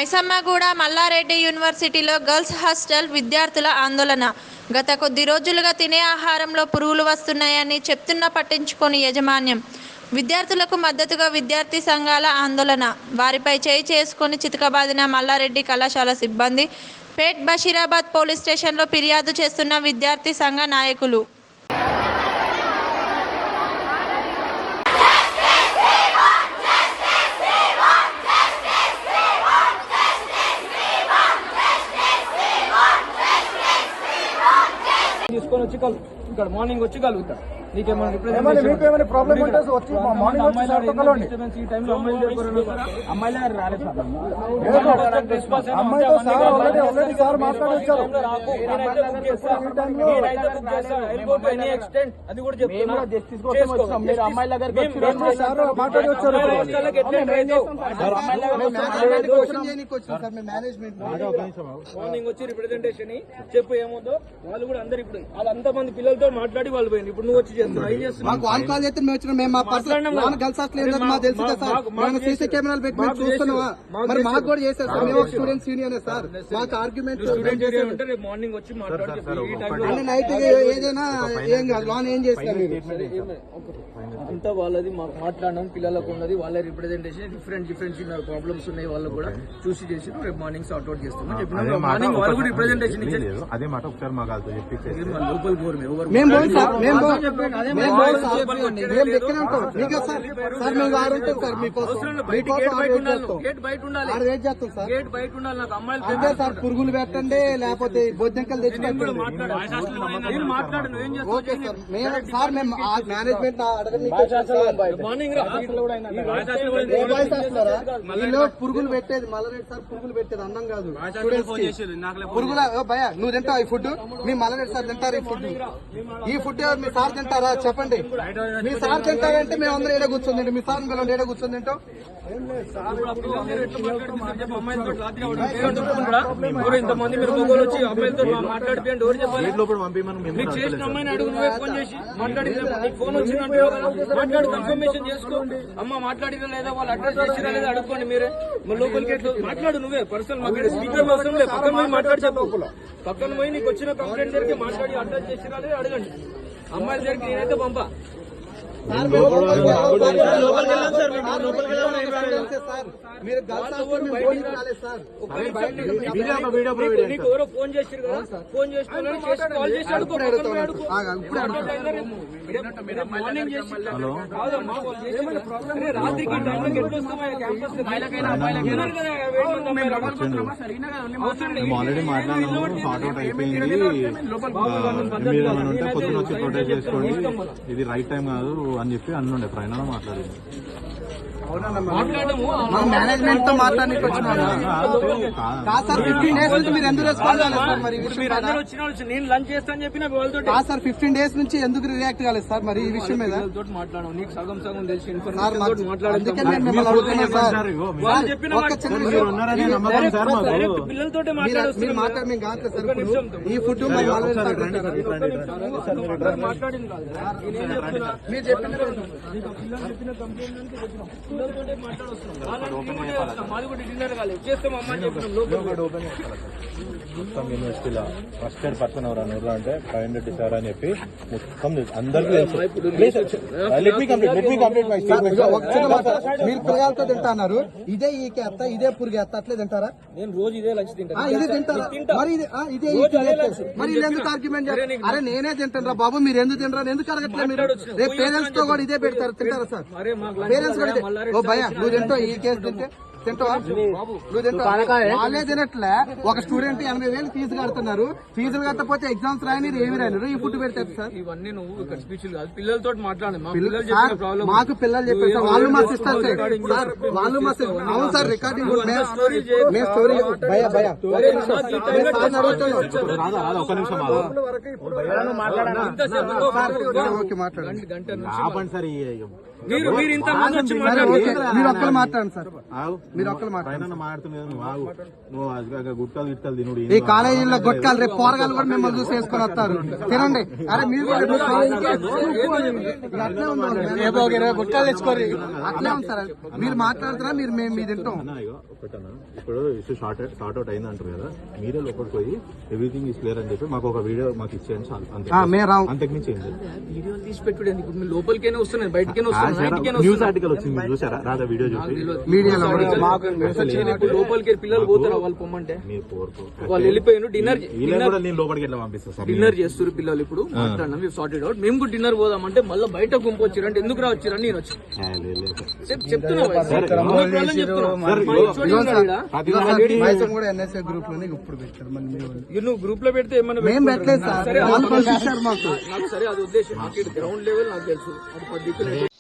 మైసమ్మగూడ మల్లారెడ్డి యూనివర్సిటీలో girls hostel విద్యార్థుల ఆందోళన. గత కొద్ది రోజులుగా తినే ఆహారంలో పురుగులు వస్తున్నాయని చెప్తున్నా పట్టించుకోని యాజమాన్యం. విద్యార్థులకు మద్దతుగా విద్యార్థి సంఘాల ఆందోళన. వారిపై చేయి చేసుకుని చితకబాదిన మల్లారెడ్డి కళాశాల సిబ్బంది. పేట్ బషీరాబాద్ పోలీస్ స్టేషన్లో ఫిర్యాదు చేస్తున్న విద్యార్థి సంఘ నాయకులు. తీసుకొని వచ్చి ఇక్కడ మార్నింగ్ వచ్చి కలుగుతాడు. అమ్మాయితో సార్ మాట్లాడొచ్చారు. అది కూడా చెప్తున్నా. అమ్మాయిల దగ్గర సార్ మాట్లాడి వచ్చారు. మార్నింగ్ వచ్చి రిప్రజెంటేషన్ చెప్పు ఏముందో వాళ్ళు కూడా అందరు ఇప్పుడు వాళ్ళంతా మంది పిల్లలతో మాట్లాడి వాళ్ళు పోయింది. ఇప్పుడు నువ్వు వచ్చి మాకు ఆన్ కాల్ చేస్తే మేము వచ్చినా మేము మా పర్సనల్ గర్ల్స్ హాస్టల్ మాకు తెలుసు కదా సార్. మేము సీసీ కెమెరాలు పెట్టి మేము చూస్తున్నావా? మరి మాకు కూడా చేస్తారు సార్. మేము స్టూడెంట్స్ యూనియన్ సార్. మాకు ఆర్గ్యుమెంట్ మార్నింగ్ వచ్చి మాట్లాడి నైట్ ఏదైనా ఏం కాదు. లోన్ ఏం చేస్తారు అంతా వాళ్ళది మాకు మాట్లాడడం పిల్లలకు ఉన్నది వాళ్ళ రిప్రజెంటేషన్ డిఫరెంట్ ప్రాబ్లమ్స్ ఉన్నాయి. వాళ్ళు కూడా చూసి చేసి రేపు మార్నింగ్ సార్ట్ అవుట్ చేస్తామని చెప్పిన మార్నింగ్ వాళ్ళు కూడా రిప్రజెంటేషన్ ఇచ్చారు. అదే మాట ఒకసారి మాకు లోపల పోరు పురుగులు పెట్టండి లేకపోతే బొద్దింకలు తెచ్చినప్పుడు సార్ మేము మేనేజ్మెంట్ పురుగులు పెట్టేది మల్లరెడ్డి సార్. పురుగులు పెట్టేది అన్నం కాదు పురుగుల భయ. నువ్వు తింటావు ఈ ఫుడ్? మీ మల్లరెడ్డి సార్ తింటారు ఈ ఫుడ్? ఈ ఫుడ్ మీ సార్ తింటారా చెప్పండి? మీ సార్ తింటారంటే మేము అందరూ ఏడ కూర్చొని మీ సార్ పిల్లలు ఏడ కూర్చొని తింటాం? ఇంతమంది మీరు వచ్చి అమ్మాయిలతో మాట్లాడిపోయండి. ఎవరు చెప్పాలి? మీకు చేసిన అమ్మాయిని అడుగు. నువ్వే ఫోన్ చేసి మాట్లాడిన ఫోన్ వచ్చిందంటే మాట్లాడు, కన్ఫర్మేషన్ చేసుకో. అమ్మ మాట్లాడినా లేదా వాళ్ళు అడ్రస్ చేసినా లేదా అడుక్కోండి. మీరే లోపలికి ఎట్లా మాట్లాడు. నువ్వే పర్సనల్ మాకు స్పీకర్ అవసరం లేదు. పక్కన పోయి మాట్లాడి చెప్పు. పక్కన పోయి నీకు వచ్చిన కంప్లైంట్ జరిగి మాట్లాడి అడ్రస్ చేసినా లేదా అడగండి. అమ్మాయిల దగ్గరికి నేనైతే పంపా. నీకు ఎవరో ఫోన్ చేసారు కదా, ఫోన్ చేసుకున్నారు కాల్ చేసి అడుగు. రాత్రికి టైంలోకి ఎట్లా వస్తామా క్యాంపస్? ఆల్రెడీ మాట్లాడినాము. సార్ట్ అవుట్ అయిపోయింది. ఉంటే పొద్దున వచ్చి ప్రొటెక్ట్ చేసుకోండి. ఇది రైట్ టైం కాదు అని చెప్పి అన్నుండే ప్రయాణంలో మాట్లాడింది. మేనేజ్మెంట్ తో మాట్లాడడానికి వచ్చినాను సార్. 15 డేస్ నుంచి మీరు ఎందుకు రెస్పాన్స్ కాలేదు సార్? మరి నేను లంచ్ చేస్తాను చెప్పిన వాళ్ళతో సార్ 15 డేస్ నుంచి ఎందుకు రియాక్ట్ కాలేదు సార్? మరి ఈ విషయం మీద మాట్లాడడం నీకు సగం తెలిసి పిల్లలతో మీరు మాట్లాడి కాదు సార్. ఈ ఫుడ్ మాట్లాడింది కాదు. మీరు చెప్పిన పిల్లలతో మాట్లాడొస్తున్నాం. మాది కూడా డిన్నర్ కాలేదు చేస్తాం అమ్మ అని చెప్పినాం. లోపల మొత్తం యూనివర్సిటీలో ఫస్టెడ్ పర్సన్ ఎవరు అంటే 500 సార్ అని చెప్పి మొత్తం అందరికీ మీరు పిల్లలతో తింటున్నారు. ఇదే ఈకే అత్త ఇదే పురుగు అత్త అట్లే తింటారా? నేను రోజు ఇదే లంచ్ తింటాను. ఇది తింటారా? మరి ఇదే మరి ఎందుకు ఆర్గ్యుమెంట్ చేస్తారు? అరే నేనే తింటాను బాబు మీరు ఎందుకు తింటారా? ఎందుకు అడగట్లేదు? మీరు రేపు పేరెంట్స్ తో కూడా ఇదే పెడతారు. తింటారా సార్? పేరెంట్స్ కూడా ఓ భయ నువ్వు తింటావు ఈ కేసు తింటే తింటావా? నువ్వు తింటావు. వాళ్ళే తినట్లే. ఒక స్టూడెంట్ 80,000 ఫీజు కడుతున్నారు. ఫీజులు కట్టకపోతే ఎగ్జామ్స్ రాయని ఏమి రాయరు. ఈ ఫుడ్ పెడతారు సార్. ఇవన్నీ నువ్వు ఇక్కడ స్పీచ్లు కాదు పిల్లలతో మాట్లాడండి. మాకు పిల్లలు చెప్పారు సార్. వాళ్ళు మా సిస్టర్స్ సార్. వాళ్ళు మా అవును సార్. రికార్డింగ్ మేము స్టోరీ భయ భయ ఒక నిమిషం ఓకే మాట్లాడండి గంట సార్. మీరు ఇంత మంది వచ్చి సరే ఓకే మీరు ఒక్కరు మాట్లాడండి సార్ ఆగు. మీరు ఒక్కరు మాట్లాడండి పైన మాట్లాడుతున్నావు నువ్వు ఆగు. నువ్వు అది గుట్కాలు గిట్కాలు తినుడు ఈ కాలేజీలో గొట్టాలు రేపు పోరగాలు కూడా మిమ్మల్ని చూసి వేసుకొని వస్తారు తినండి అరే మీరు కూడా రేపు కాలేజీకి అట్లే ఉంది గుట్టాలు తెచ్చుకోరు అట్లే ఉంది సార్ మీరు మాట్లాడుతున్నా మీరు మేము మీ తింటాం ఒకటన్నా ఇప్పుడు ఇష్యూ షార్ట్ అవుట్ అయింది అంటారు కదా మీరే లోపలికి పోయి ఎవ్రీథింగ్ ఇస్ క్లియర్ అని చెప్పి మాకు ఒక వీడియో మాకు ఇచ్చేయండి చాలు అంతే మేము రావు అంతకుమించి ఏం లేదు వీడియోలు తీసి పెట్టుడు ఎందుకు మీరు లోపలికైనా వస్తున్నాయి బయటకైనా వస్తున్నాయి న్యూస్ ఆర్టికల్ వచ్చింది మీరు చూసారా రాదా వీడియో చూసి మీడియాలో లోపలికి పిల్లలు పోతారా వాళ్ళు పొమ్మంటే మీరు పోరు వాళ్ళు వెళ్ళిపోయాను డిన్నర్ వీళ్ళని కూడా నేను లోపలికి ఎట్లా పంపిస్తాను సార్ డిన్నర్ చేస్తారు పిల్లలు ఇప్పుడు మాట్లాడినా మేము సార్టెడ్ అవుట్ మేము కూడా డిన్నర్ పోదామంటే మళ్ళీ బయట గుంపు వచ్చారు అంటే ఎందుకు రావచ్చారని నేను వచ్చాను చెప్తున్నా కూడా ఎన్ఎస్ఏ గ్రూప్ లోనే ఇప్పుడు పెట్టారు మరి నువ్వు గ్రూప్ లో పెడితే ఏమన్నా మేము పెట్టలేదు సార్ వాళ్ళు పంపించారు మాకు నాకు సరే అది ఉద్దేశం నాకు గ్రౌండ్ లెవెల్ నాకు తెలుసు అది 10